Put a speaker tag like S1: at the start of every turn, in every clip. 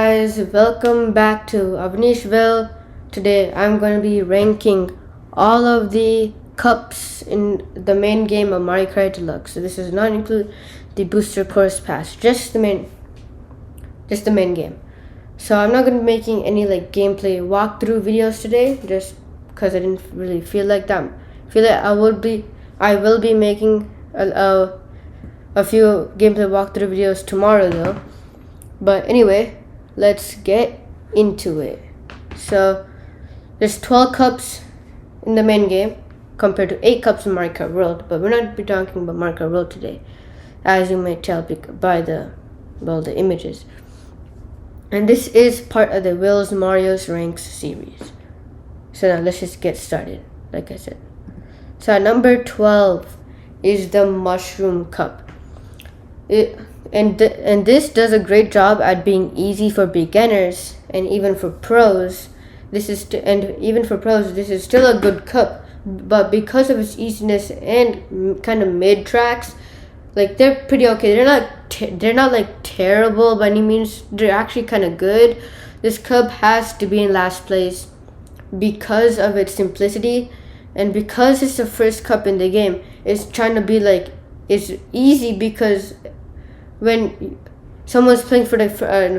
S1: guys, welcome back to Avanishville. Today I'm going to be ranking all of the cups in the main game of Mario Kart Deluxe. So this does not include the booster course pass, just the main game. So I'm not going to be making any gameplay walkthrough videos today, just because I didn't really feel like that. I will be making a few gameplay walkthrough videos tomorrow though. But anyway, let's get into it. So there's 12 cups in the main game compared to 8 cups in Mario Kart World, but we're not be talking about Mario Kart World today, as you may tell by the images. And this is part of the Will's Mario's Ranks series. So now let's just get started, like I said. So at number 12 is the Mushroom Cup. And this does a great job at being easy for beginners and even for pros. This is still a good cup, but because of its easiness and kind of mid tracks, they're pretty okay. They're not terrible by any means. They're actually kind of good. This cup has to be in last place because of its simplicity, and because it's the first cup in the game. It's trying to be it's easy because when someone's playing for the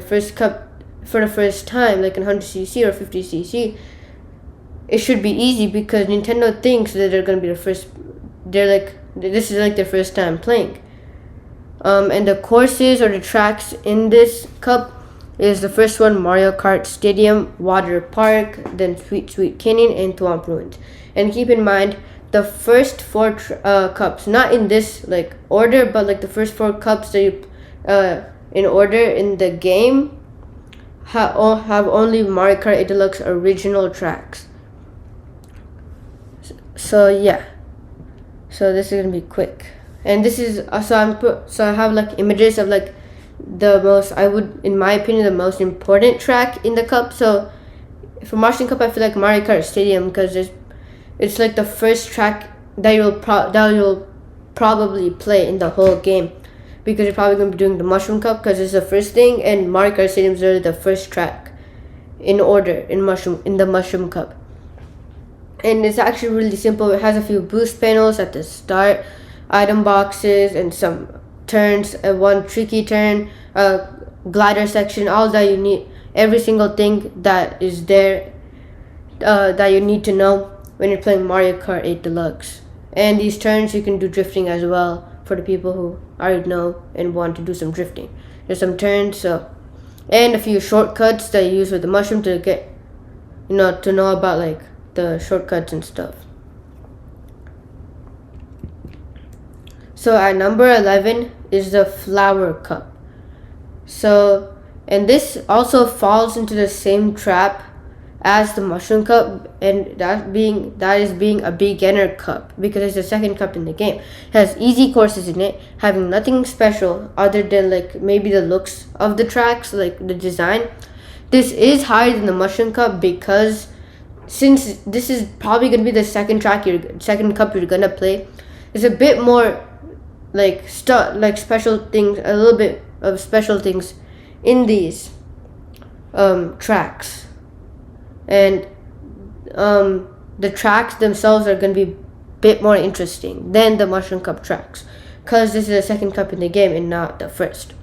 S1: first cup for the first time, like in 100cc or 50cc, it should be easy because Nintendo thinks that they're gonna be the first. This is their first time playing. And the courses or the tracks in this cup is the first one: Mario Kart Stadium, Water Park, then Sweet Canyon, and Thwomp Ruins. And keep in mind, the first 4 cups, not in this order, but the first 4 cups that you in order in the game have only Mario Kart 8 Deluxe original tracks. So yeah, so this is gonna be quick, and this is so I have images of the most, in my opinion, the most important track in the cup. So for Mushroom Cup, I feel like Mario Kart Stadium, because it's the first track that you'll probably play in the whole game, because you're probably going to be doing the Mushroom Cup because it's the first thing, and Mario Kart Stadium is really the first track in order in the Mushroom Cup. And it's actually really simple. It has a few boost panels at the start, item boxes, and some turns, one tricky turn, a glider section, all that you need, every single thing that is there that you need to know when you're playing Mario Kart 8 Deluxe. And these turns, you can do drifting as well for the people who already know and want to do some drifting. There's some turns, and a few shortcuts that you use with the mushroom to get, to know about the shortcuts and stuff. So at number 11 is the Flower Cup. So, and this also falls into the same trap as the Mushroom Cup, and that is being a beginner cup, because it's the second cup in the game. It has easy courses in it, having nothing special other than
S2: maybe the looks of the tracks, the design. This is higher than the Mushroom Cup because since this is probably gonna be the second cup you're gonna play, there's a bit more special things, a little bit of special things in these tracks. And the tracks themselves are going to be a bit more interesting than the Mushroom Cup tracks, because this is the second cup in the game and not the first.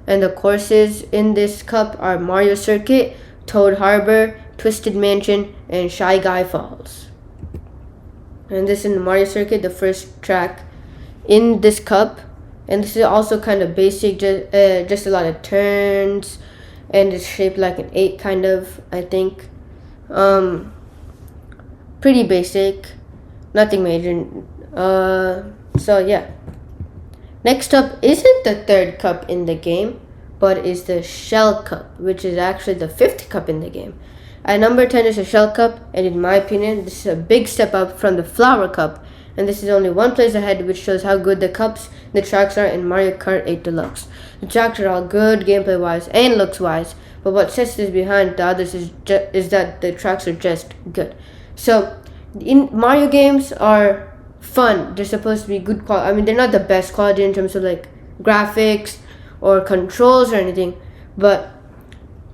S2: And the courses in this cup are Mario Circuit, Toad Harbor, Twisted Mansion, and Shy Guy Falls. And this is the Mario Circuit, the first track in this cup. And this is also kind of basic, just a lot of turns, and it's shaped like an 8 kind of, I think. Pretty basic, nothing major. So yeah. Next up isn't the 3rd cup in the game, but is the Shell Cup, which is actually the 5th cup in the game. At number 10 is the Shell Cup, and in my opinion, this is a big step up from the Flower Cup, and this is only one place ahead, which shows how good the cups and the tracks are in Mario Kart 8 Deluxe. The tracks are all good gameplay wise and looks wise, but what sets this behind the others is that the tracks are just good. So, Mario games are fun. They're supposed to be good quality. I mean, they're not the best quality in terms of graphics or controls or anything, but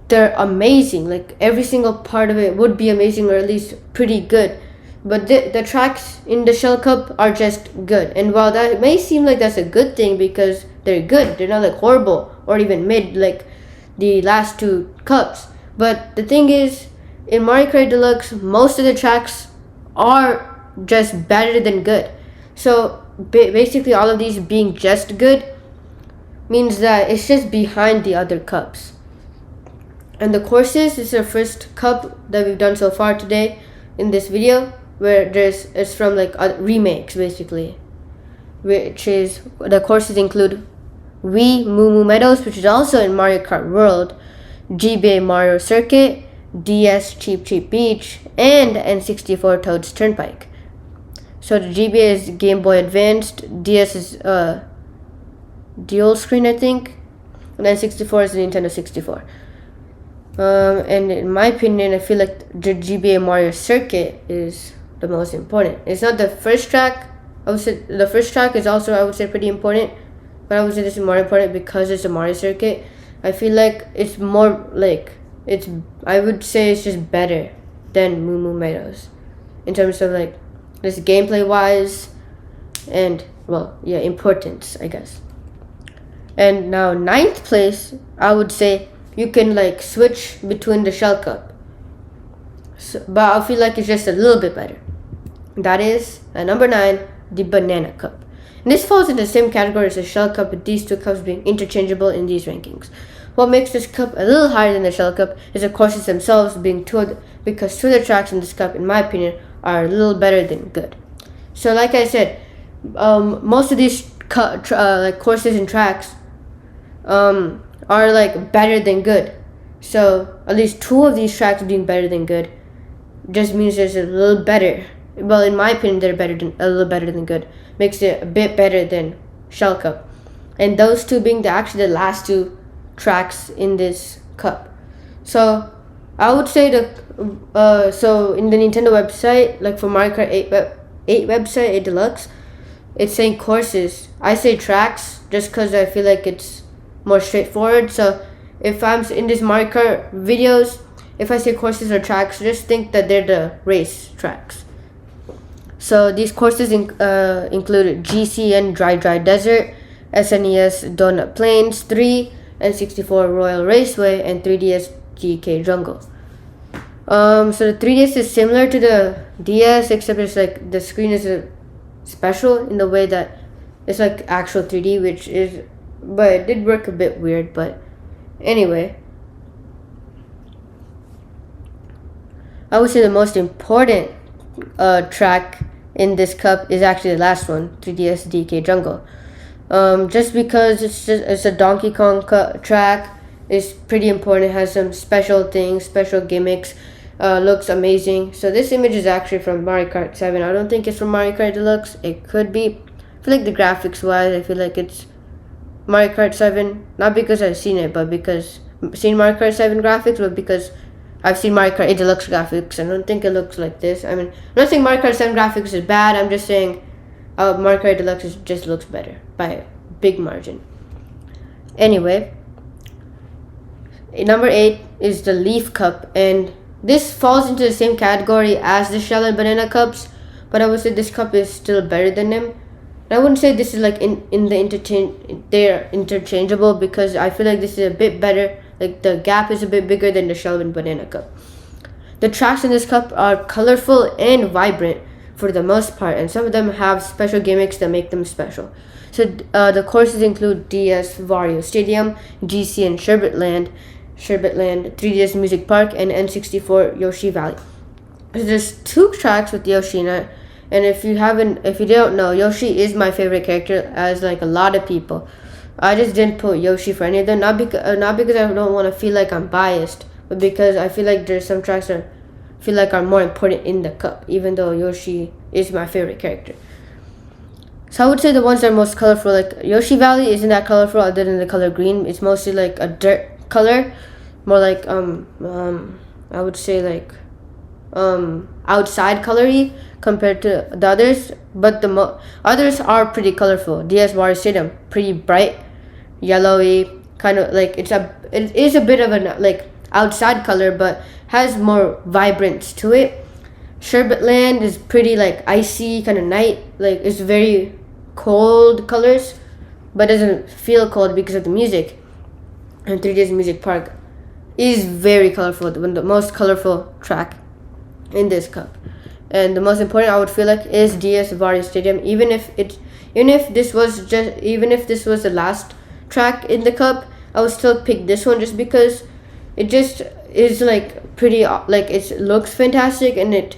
S2: they're amazing. Like every single part of it would be amazing, or at least pretty good. But the tracks in the Shell Cup are just good. And while that may seem like that's a good thing because they're good, they're not like horrible or even mid like the last two cups. But the thing is, in Mario Kart Deluxe, most of the tracks are just better than good. So basically, all of these being just good means that it's just behind the other cups. And the courses, this is our first cup that we've done so far today in this video, where it's from like remakes basically, which is the courses include Wii Moo Moo Meadows, which is also in Mario Kart World, GBA Mario Circuit, DS Cheap Cheap Beach, and N64 Toad's Turnpike. So the GBA is Game Boy Advanced, DS is dual screen I think, and N64 is the Nintendo 64. And in my opinion, I feel like the GBA Mario Circuit is the most important. It's not the first track. I would say the first track is also, I would say, pretty important, but I would say this is more important because it's a Mario Circuit. I feel like it's more like I would say it's just better than Moo Moo Meadows in terms of like just gameplay wise and importance, I guess. And now 9th place, I would say you can like switch between the Shell Cup. So, but I feel like it's just a little bit better. That is at number 9, the Banana Cup. And this falls in the same category as the Shell Cup, with these two cups being interchangeable in these rankings. What makes this cup a little higher than the Shell Cup is the courses themselves being because two of the tracks in this cup, in my opinion, are a little better than good. So like I said, most of these like courses and tracks are like better than good. So at least two of these tracks being better than good just means there's a little better. Well, in my opinion, they're a little better than good. Makes it a bit better than Shell Cup. And those two being actually the last two tracks in this cup. So I would say so in the Nintendo website, like for Mario Kart 8 website, 8 Deluxe, it's saying courses. I say tracks just because I feel like it's more straightforward. So if I'm in this Mario Kart videos, if I say courses or tracks, just think that they're the race tracks. So these courses include GCN Dry Desert, SNES Donut Plains 3, N64 Royal Raceway, and 3DS GK Jungle. So the 3DS is similar to the DS, except it's like the screen is special in the way that it's like actual 3D, but it did work a bit weird. But anyway, I would say the most important track in this cup is actually the last one, 3DS DK Jungle. Just because it's a Donkey Kong track, it's pretty important. It has some special things, special gimmicks, looks amazing. So this image is actually from Mario Kart 7. I don't think it's from Mario Kart Deluxe. It could be. I feel like the graphics wise, I feel like it's Mario Kart 7. Not because I've seen it, but because I've seen Mario Kart 7 graphics, but because I've seen Mario Kart 8 Deluxe graphics. I don't think it looks like this. I mean, I'm not saying Mario Kart 7 graphics is bad. I'm just saying Mario Kart Deluxe just looks better by a big margin. Anyway, number 8 is the Leaf Cup, and this falls into the same category as the Shell and Banana Cups, but I would say this cup is still better than them. And I wouldn't say this is like they're interchangeable, because I feel like this is a bit better. Like the gap is a bit bigger than the Shell and Banana Cup. The tracks in this cup are colorful and vibrant for the most part, and some of them have special gimmicks that make them special. So the courses include DS Wario Stadium, GCN Sherbetland, 3DS Music Park, and N64 Yoshi Valley. So there's 2 tracks with Yoshi in it, and if you don't know, Yoshi is my favorite character, as like a lot of people. I just didn't put Yoshi for any of them, not because I don't want to feel like I'm biased, but because I feel like there's some tracks that I feel like are more important in the cup, even though Yoshi is my favorite character. So I would say the ones that are most colorful, like Yoshi Valley isn't that colorful other than the color green. It's mostly like a dirt color, more like I would say like outside colory compared to the others, but the others are pretty colorful. DS Wario Stadium, pretty bright, yellowy, kind of like it is a bit of a like outside color, but has more vibrance to it. Sherbet Land is pretty like icy kind of night, like it's very cold colors, but doesn't feel cold because of the music. And 3DS Music Park is very colorful, the most colorful track in this cup. And the most important, I would feel like, is DS Vario Stadium. Even if this was the last track in the cup, I would still pick this one just because it just is like pretty, like it looks fantastic, and it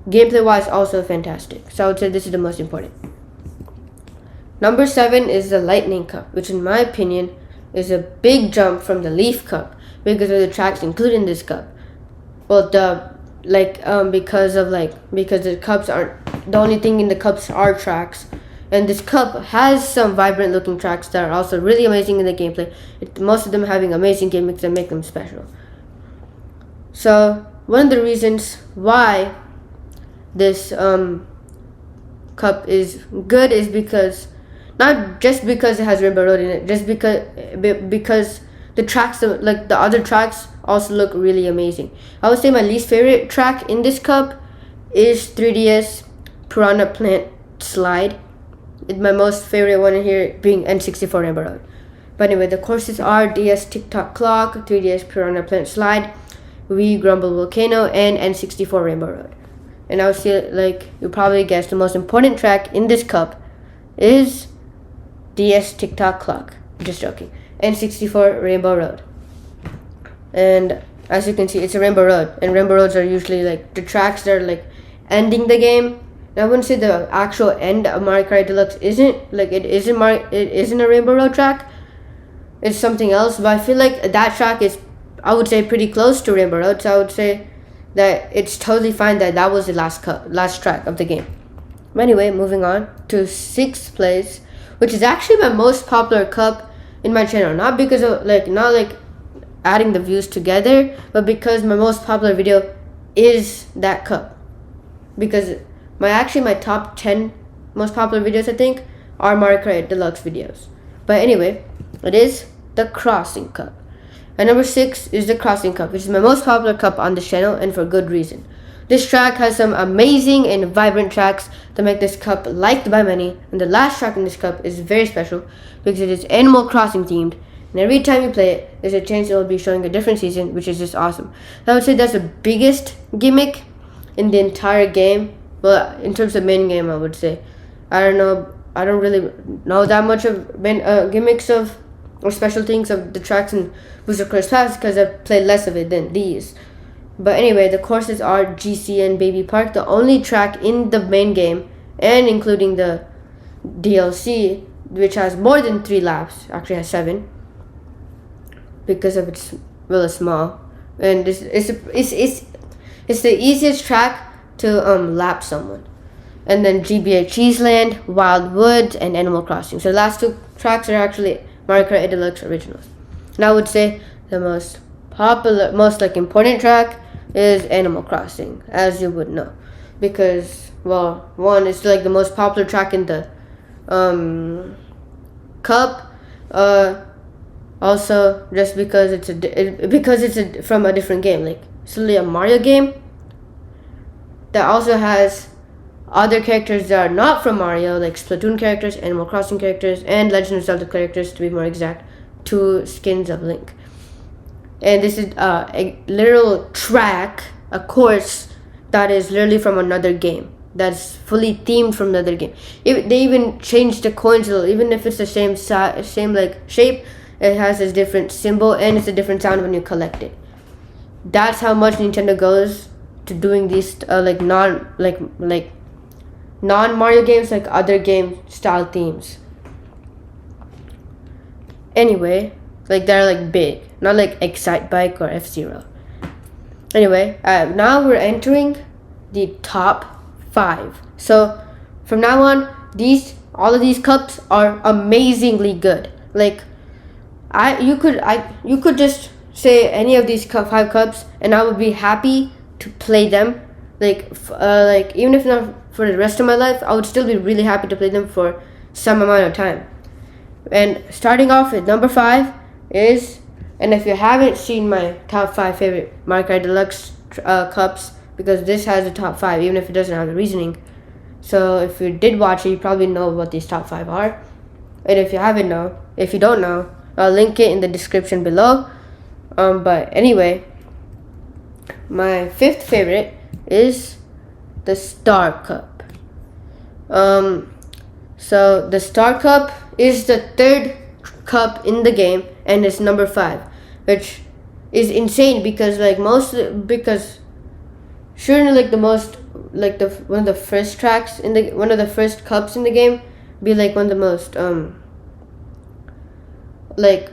S2: gameplay wise also fantastic. So I would say this is the most important. Number 7 is the Lightning Cup, which in my opinion is a big jump from the Leaf Cup because of the tracks included in this cup. Well, because the cups aren't, the only thing in the cups are tracks, and this cup has some vibrant looking tracks that are also really amazing in the gameplay. Most of them having amazing gimmicks that make them special. So one of the reasons why this cup is good is because, not just because it has Rainbow Road in it, just because the tracks, like the other tracks, also look really amazing. I would say my least favorite track in this cup is 3DS Piranha Plant Slide. It's my most favorite one in here being N64 Rainbow Road. But anyway, the courses are DS TikTok Clock, 3DS Piranha Plant Slide, Wii Grumble Volcano, and N64 Rainbow Road. And I would say, like, you probably guessed, the most important track in this cup is DS TikTok Clock. Just joking. N64 Rainbow Road. And as you can see, it's a Rainbow Road, and Rainbow Roads are usually like the tracks that are like ending the game. And I wouldn't say the actual end of Mario Kart Deluxe isn't a Rainbow Road track. It's something else, but I feel like that track is, I would say, pretty close to Rainbow Road. So I would say that it's totally fine that was the last track of the game. But anyway, moving on to 6th place, which is actually my most popular cup in my channel. Not because of not adding the views together, but because my most popular video is that cup. Because my top 10 most popular videos, I think, are Mario Kart Deluxe videos. But anyway, it is the Crossing Cup. And number 6 is the Crossing Cup, which is my most popular cup on this channel, and for good reason. This track has some amazing and vibrant tracks that make this cup liked by many, and the last track in this cup is very special because it is Animal Crossing themed, and every time you play it, there's a chance it will be showing a different season, which is just awesome. I would say that's the biggest gimmick in the entire game. Well, in terms of main game, I would say. I don't really know that much of gimmicks or special things of the tracks in Booster Course Pass because I've played less of it than these. But anyway, the courses are GCN Baby Park, the only track in the main game, and including the DLC, which has more than 3 laps, actually has 7, because of its really small. And it's the easiest track to lap someone. And then GBA Cheeseland, Wild Woods, and Animal Crossing. So the last 2 tracks are actually Mario Kart Deluxe originals. And I would say the most important track is Animal Crossing, as you would know, because, well, one, it's like the most popular track in the cup. Also, just because it's from a different game, like it's really a Mario game that also has other characters that are not from Mario, like Splatoon characters, Animal Crossing characters, and Legend of Zelda characters, to be more exact, 2 skins of Link. And this is a literal track, a course that is literally from another game, that's fully themed from another game. They even changed the coins a little, even if it's the same shape, it has a different symbol and it's a different sound when you collect it. That's how much Nintendo goes to doing these non Mario games, like other game style themes. Anyway, like they're like big, not like Excite Bike or F-Zero. Anyway, now we're entering the top 5. So from now on, all of these cups are amazingly good. Like you could just say any of these 5 cups, and I would be happy to play them. Like even if not for the rest of my life, I would still be really happy to play them for some amount of time. And starting off at number 5 is And if you haven't seen my top 5 favorite Mario Kart Deluxe cups, because this has the top 5, even if it doesn't have the reasoning. So if you did watch it, you probably know what these top 5 are. And if you don't know, I'll link it in the description below. But anyway, my 5th favorite is the Star Cup. So the Star Cup is the 3rd cup in the game, and it's number 5, which is insane because shouldn't one of the first tracks in one of the first cups in the game be like one of the most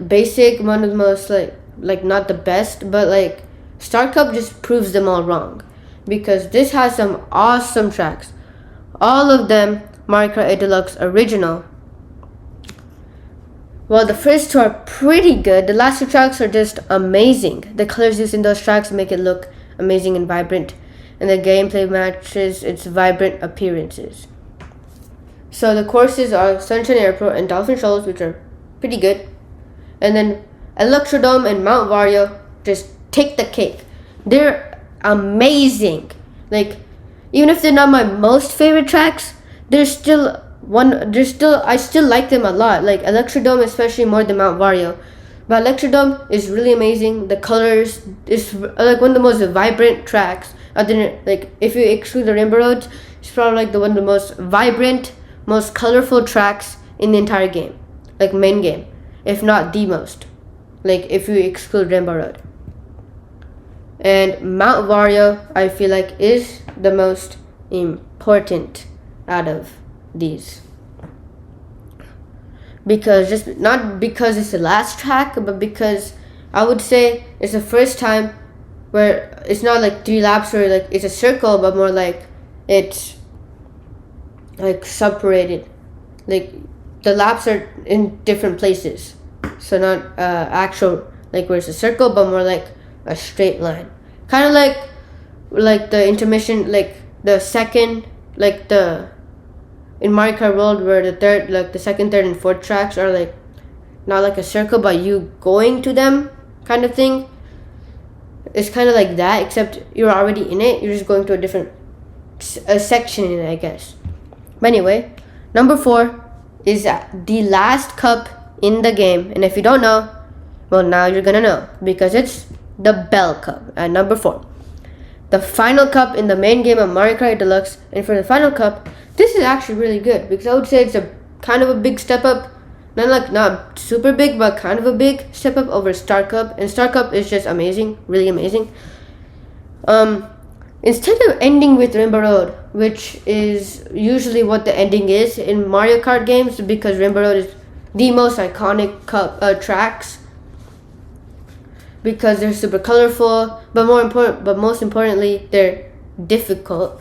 S2: basic, one of the most not the best, but Star Cup just proves them all wrong, because this has some awesome tracks, all of them Mario Kart 8 Deluxe original. Well, the first 2 are pretty good. The last 2 tracks are just amazing. The colors used in those tracks make it look amazing and vibrant, and the gameplay matches its vibrant appearances. So the courses are Sunshine Airport and Dolphin Shoals, which are pretty good. And then Electrodome and Mount Vario just take the cake. They're amazing. Even if they're not my most favorite tracks, I still like them a lot. Electrodome especially more than Mount Vario. But Electrodome is really amazing. The colors is one of the most vibrant tracks. Other than if you exclude the Rainbow Roads, it's probably one of the most vibrant, most colorful tracks in the entire game. Main game, if not the most. If you exclude Rainbow Road. And Mount Vario, I feel is the most important out of these, because not because it's the last track, but because I would say it's the first time where it's not 3 laps where it's a circle, but more it's separated. The laps are in different places, so not actual where it's a circle, but more a straight line, kind of like the intermission, the second, in Mario Kart World, where the third, the second, third, and fourth tracks are not a circle, but you going to them kind of thing. It's kind of like that, except you're already in it. You're just going to a different section in it, I guess. But anyway, number 4 is the last cup in the game, and if you don't know, well, now you're gonna know, because it's the Bell Cup at number 4. The final cup in the main game of Mario Kart Deluxe. And for the final cup, this is actually really good, because I would say it's a kind of a big step up. Not super big, but kind of a big step up over Star Cup. And Star Cup is just amazing, really amazing. Instead of ending with Rainbow Road, which is usually what the ending is in Mario Kart games, because Rainbow Road is the most iconic tracks, because they're super colorful, but most importantly, they're difficult.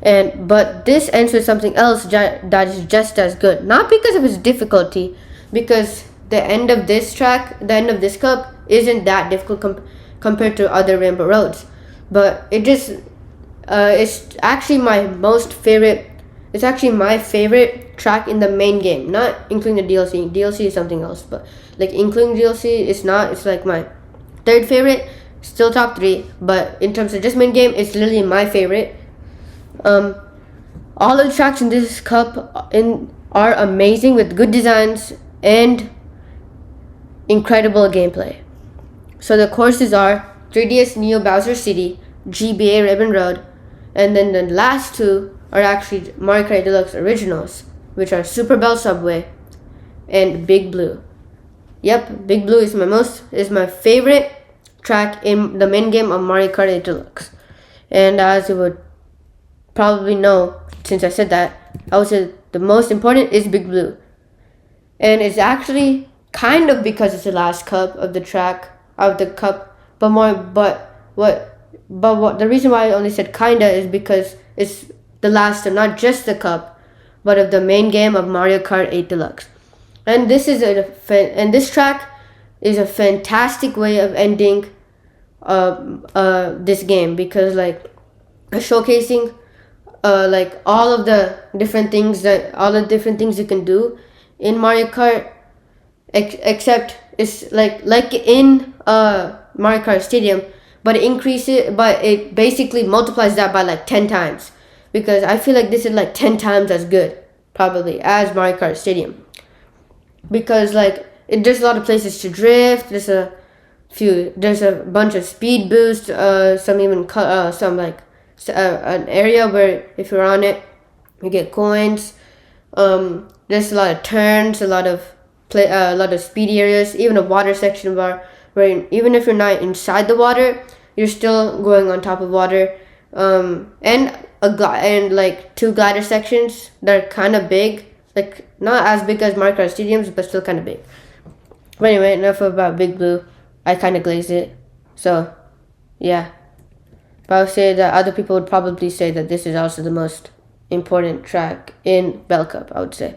S2: But this ends with something else that is just as good. Not because of its difficulty, because the end of this cup isn't that difficult compared to other Rainbow Roads. But it's actually my favorite. It's actually my favorite track in the main game, not including the DLC. DLC is something else, but including DLC, it's not. It's my 3rd favorite, still top 3, but in terms of just main game, it's literally my favorite. All of the tracks in this cup are amazing, with good designs and incredible gameplay. So the courses are 3DS Neo Bowser City, GBA Ribbon Road, and then the last 2 are actually Mario Kart Deluxe Originals, which are Super Bell Subway and Big Blue. Yep, Big Blue is my favorite track in the main game of Mario Kart 8 Deluxe. And as you would probably know, since I said that, I would say the most important is Big Blue. And it's actually kind of because it's the last cup of the cup, but the reason why I only said kinda is because it's the last of not just the cup, but of the main game of Mario Kart 8 Deluxe. And this track is a fantastic way of ending this game, because showcasing all of the different things you can do in Mario Kart, except it's like in Mario Kart Stadium, but it basically multiplies that by like 10 times, because I feel like this is like 10 times as good probably as Mario Kart Stadium, because like there's a lot of places to drift. There's a bunch of speed boosts, an area where if you're on it you get coins. There's a lot of turns, a lot of speedy areas, even a water section where even if you're not inside the water, you're still going on top of water. And like 2 glider sections that are kind of big, like not as big as Mario Kart Stadiums, but still kind of big. But anyway, enough about Big Blue. I kind of glazed it, so yeah. But I would say that other people would probably say that this is also the most important track in Bell Cup, I would say.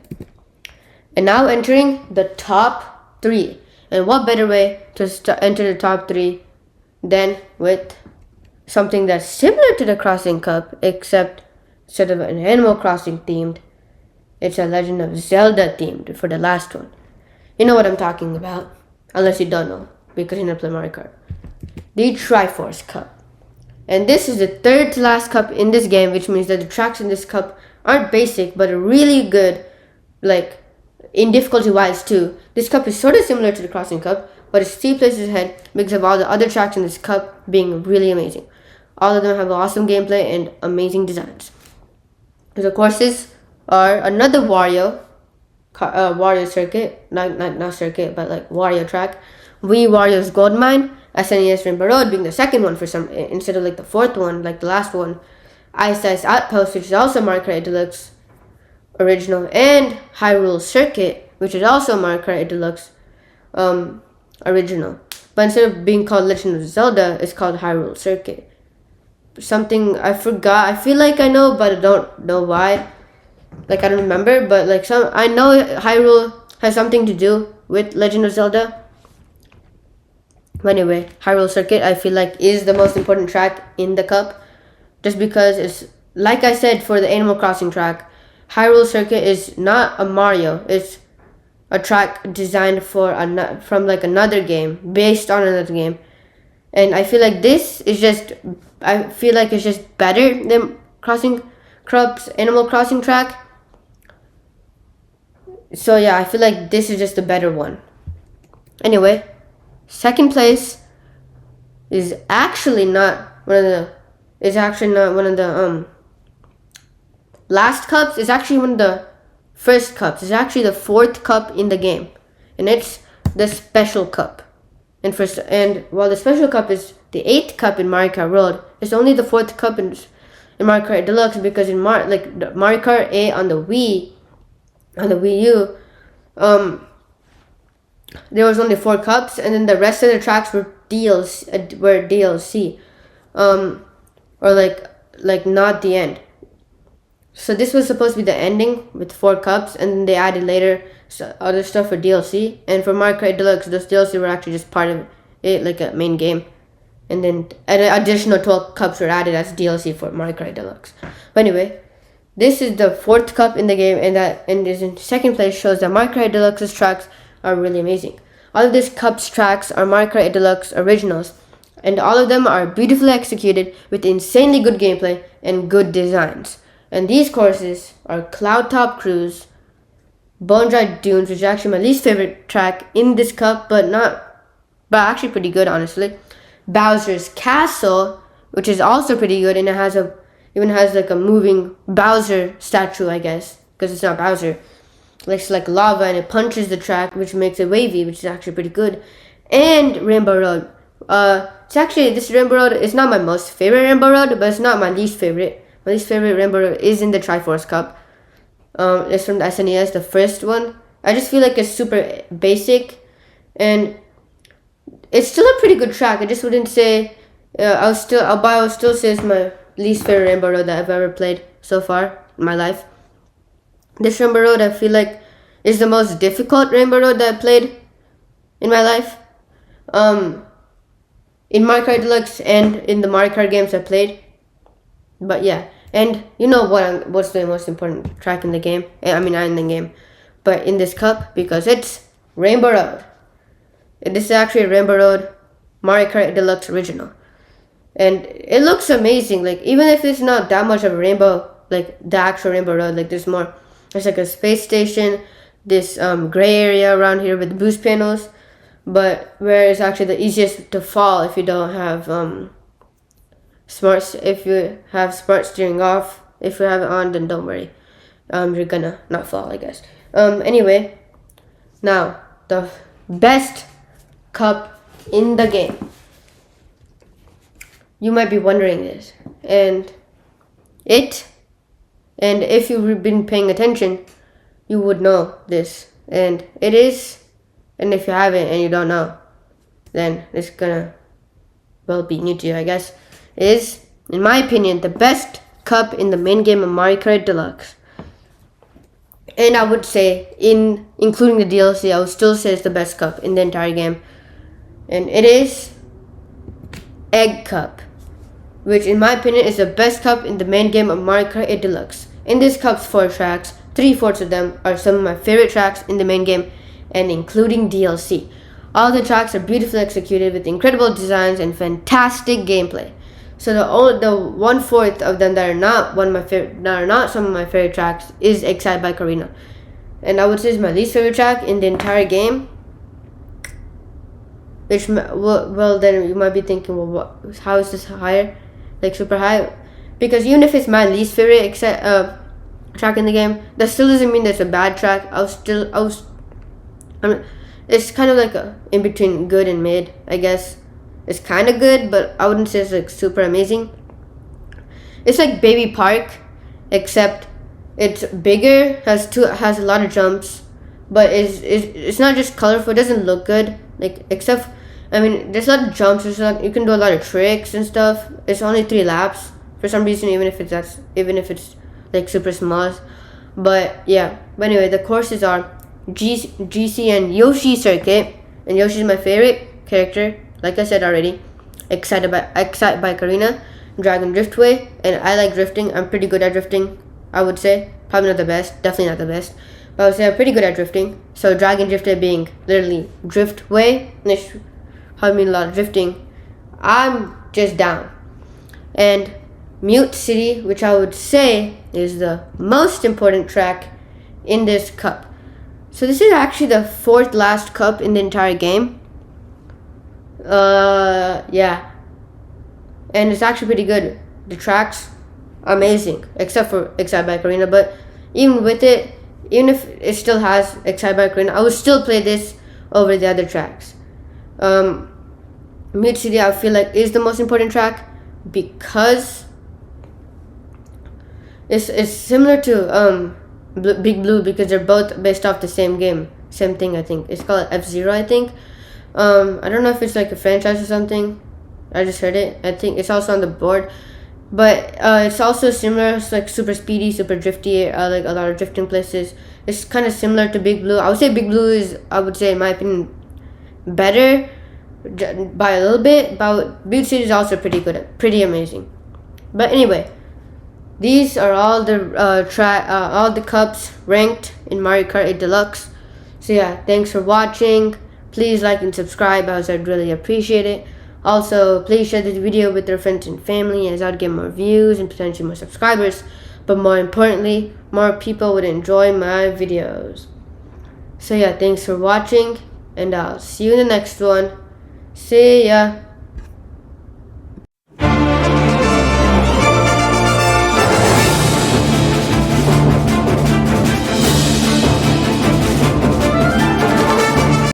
S2: And now entering the top 3. And what better way to enter the top 3 than with something that's similar to the Crossing Cup, except instead of an Animal Crossing themed, it's a Legend of Zelda themed for the last one. You know what I'm talking about, unless you don't know, because you never play Mario Kart. The Triforce Cup. And this is the 3rd to last cup in this game, which means that the tracks in this cup aren't basic, but are really good, like, in difficulty wise too. This cup is sort of similar to the Crossing Cup, but it's 3 places ahead because of all the other tracks in this cup being really amazing. All of them have awesome gameplay and amazing designs. The courses are another Wario circuit, not circuit, but like Wario track. Wario's Gold Mine, SNES Rainbow Road being the second one instead of like the 4th one, like the last one. Ice Outpost, which is also Mario Kart Deluxe original, and Hyrule Circuit, which is also Mario Kart Deluxe original. But instead of being called Legend of Zelda, it's called Hyrule Circuit. Something I forgot. I feel like I know, but I don't know why. Like I don't remember, but like I know Hyrule has something to do with Legend of Zelda. But anyway, Hyrule Circuit I feel like is the most important track in the cup, just because it's, like I said for the Animal Crossing track, Hyrule Circuit is not a Mario. It's a track designed from like another game, based on another game. And I feel like it's just better than Animal Crossing track. So yeah, I feel like this is just a better one. Anyway, second place is actually not one of the last cups. It's actually one of the first cups. It's actually the 4th cup in the game, and it's the Special Cup. And while the Special Cup is the 8th cup in Mario Kart World, it's only the 4th cup in Mario Kart Deluxe, because in Mario Kart 8 on the Wii U, there was only 4 cups, and then the rest of the tracks were DLC, or like not the end. So this was supposed to be the ending with 4 cups, and then they added later other stuff for DLC. And for Mario Kart Deluxe, those DLC were actually just part of it, like a main game. And then an additional 12 cups were added as DLC for Mario Kart Deluxe. But anyway, this is the 4th cup in the game, and is in second place, shows that Mario Kart Deluxe's tracks are really amazing. All of these cup's tracks are Mario Kart Deluxe originals, and all of them are beautifully executed with insanely good gameplay and good designs. And these courses are Cloud Top Cruise, Bone Dry Dunes, which is actually my least favorite track in this cup, but actually pretty good, honestly. Bowser's Castle, which is also pretty good, and it even has like a moving Bowser statue, I guess, because it's not Bowser. It's like lava, and it punches the track, which makes it wavy, which is actually pretty good. And Rainbow Road. This Rainbow Road is not my most favorite Rainbow Road, but it's not my least favorite. My least favorite Rainbow Road is in the Triforce Cup. It's from the SNES, the first one. I just feel like it's super basic, and it's still a pretty good track. I just wouldn't say. I would still say it's my least favorite Rainbow Road that I've ever played so far in my life. This Rainbow Road, I feel like, is the most difficult Rainbow Road that I played in my life. In Mario Kart Deluxe and in the Mario Kart games I played. But yeah, and you know what's the most important track in the game? I mean, not in the game, but in this cup, because it's Rainbow Road. This is actually Rainbow Road Mario Kart Deluxe Original. And it looks amazing. Like, even if it's not that much of a rainbow, like the actual Rainbow Road, like there's like a space station, this gray area around here with boost panels, but where it's actually the easiest to fall if you don't have if you have smart steering off. If you have it on, then don't worry, you're gonna not fall, I guess. Anyway, now the best cup in the game. You might be wondering this, and if you've been paying attention, you would know this, and it is, and if you haven't and you don't know, then it's gonna, well, be new to you, I guess, is, in my opinion, the best cup in the main game of Mario Kart Deluxe. And I would say, including the DLC, I would still say it's the best cup in the entire game, and it is Egg Cup, which in my opinion is the best cup in the main game of Mario Kart 8 Deluxe. In this cup's 4 tracks, 3/4 of them are some of my favorite tracks in the main game, and including DLC. All the tracks are beautifully executed with incredible designs and fantastic gameplay. So the 1/4 of them that are not some of my favorite tracks is Excite Bike Arena, and I would say it's my least favorite track in the entire game. Which, well, then you might be thinking, well, how is this higher, like super high? Because even if it's my least favorite track in the game, that still doesn't mean that's a bad track. It's kind of like in between good and mid, I guess. It's kind of good, but I wouldn't say it's like super amazing. It's like Baby Park, except it's bigger, has a lot of jumps, but it's not just colorful. It doesn't look good, like, except, I mean, there's a lot of jumps. There's you can do a lot of tricks and stuff. It's only 3 laps for some reason, even if it's like super small. But yeah. But anyway, the courses are GC and Yoshi Circuit, and Yoshi's my favorite character. Like I said already, Excite Bike Arena, Dragon Driftway, and I like drifting. I'm pretty good at drifting, I would say. Probably not the best. Definitely not the best. But I would say I'm pretty good at drifting. So Dragon Driftway being literally driftway, which probably mean a lot of drifting. I'm just down. And Mute City, which I would say is the most important track in this cup. So this is actually the 4th last cup in the entire game. Yeah. And it's actually pretty good. The track's amazing, except for Excite Bike Arena. But even with it, even if it still has Excite Bike Arena, I would still play this over the other tracks. Mute City, I feel like, is the most important track because it's similar to Big Blue, because they're both based off the same game, same thing. I think it's called F-Zero, I think. I don't know if it's like a franchise or something. I just heard it. I think it's also on the board, but it's also similar. It's like super speedy, super drifty, like a lot of drifting places. It's kind of similar to Big Blue. I would say Big Blue is, I would say, in my opinion, better by a little bit, but Mute City is also pretty amazing. But anyway, these are all the cups ranked in Mario Kart 8 Deluxe. So yeah, thanks for watching. Please like and subscribe, as I'd really appreciate it. Also, please share this video with your friends and family, as I'd get more views and potentially more subscribers. But more importantly, more people would enjoy my videos. So yeah, thanks for watching, and I'll see you in the next one. See ya.